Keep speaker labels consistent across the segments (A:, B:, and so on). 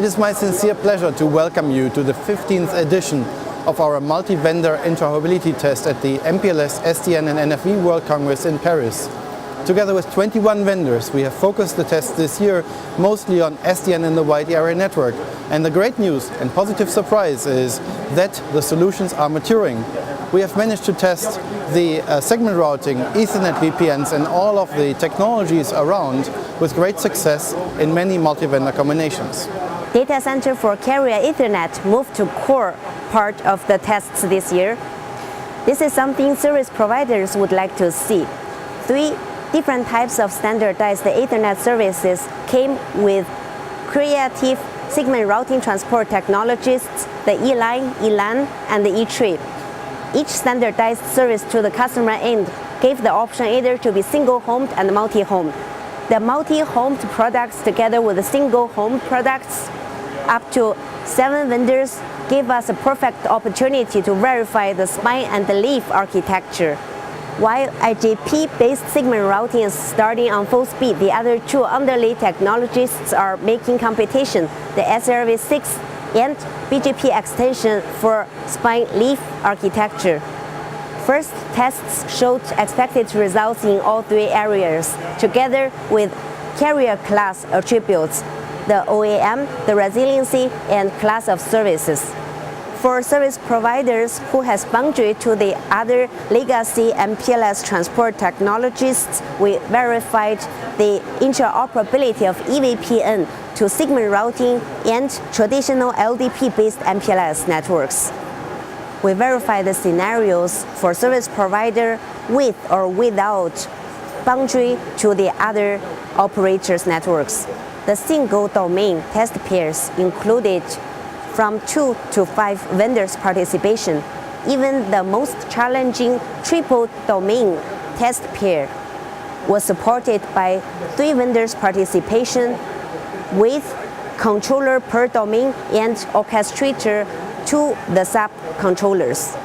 A: is my sincere pleasure to welcome you to the 15th edition of our multi-vendor interoperability test at the MPLS+SDN+NFV World Congress in Paris. Together with 21 vendors, we have focused the test this year mostly on SDN in the wide area network. And the great news and positive surprise is that the solutions are maturing. We have managed to test the segment routing, Ethernet VPNs and all of the technologies around with great success in many multi-vendor combinations.
B: Data center for carrier Ethernet moved to core part of the tests this year. This is something service providers would like to see. 3 different types of standardized Ethernet services came with creative segment routing transport technologies, the E-line, E-LAN, and the E-tree. Each standardized service to the customer end gave the option either to be single-homed and multi-homed. The multi-homed products together with the single-home products, up to 7 vendors, gave us a perfect opportunity to verify the spine and the leaf architecture. While IGP-based segment routing is starting on full speed, the other 2 underlay technologies are making competition, the SRv6 and BGP extension for spine leaf architecture. First tests showed expected results in all 3 areas, together with carrier class attributes, the OAM, the resiliency, and class of services. For service providers who has boundary to the other legacy MPLS transport technologies, we verified the interoperability of EVPN to segment routing and traditional LDP-based MPLS networks. We verified the scenarios for service provider with or without boundary to the other operators' networks. The single domain test pairs included from 2 to 5 vendors' participation. Even the most challenging triple domain test pair was supported by 3 vendors' participation with controller per domain and orchestrator to the sub-controllers.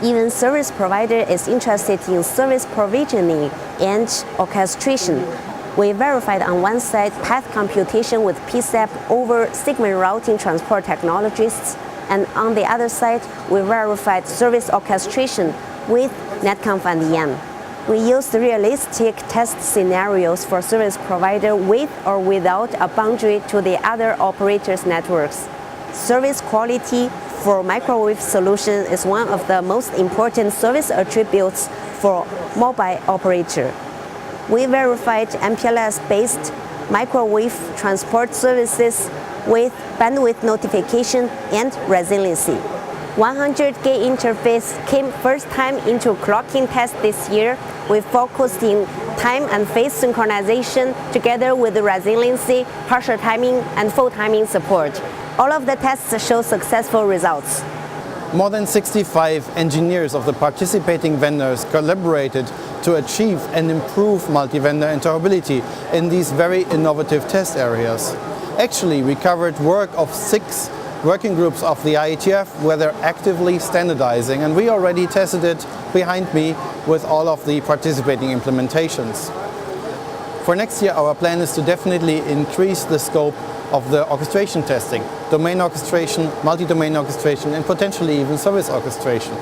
B: Even service provider is interested in service provisioning and orchestration. We verified on one side path computation with PSAP over segment routing transport technologies, and on the other side, we verified service orchestration with Netconf and EM. We used realistic test scenarios for service provider with or without a boundary to the other operators' networks. Service quality for microwave solution is one of the most important service attributes for mobile operator. We verified MPLS-based microwave transport services with bandwidth notification and resiliency. 100G interface came first time into clocking test this year. We focused in time and phase synchronization together with the resiliency, partial timing, and full timing support. All of the tests show successful results.
A: More than 65 engineers of the participating vendors collaborated to achieve and improve multi-vendor interoperability in these very innovative test areas. Actually, we covered work of 6 working groups of the IETF where they're actively standardizing, and we already tested it behind me with all of the participating implementations. For next year, our plan is to definitely increase the scope of the orchestration testing, domain orchestration, multi-domain orchestration, and potentially even service orchestration.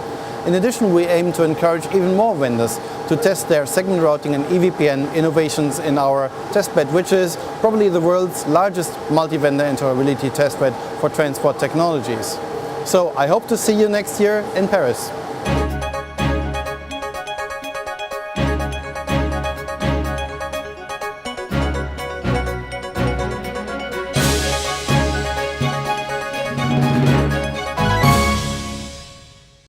A: In addition, we aim to encourage even more vendors to test their segment routing and EVPN innovations in our testbed, which is probably the world's largest multi-vendor interoperability testbed for transport technologies. So I hope to see you next year in Paris.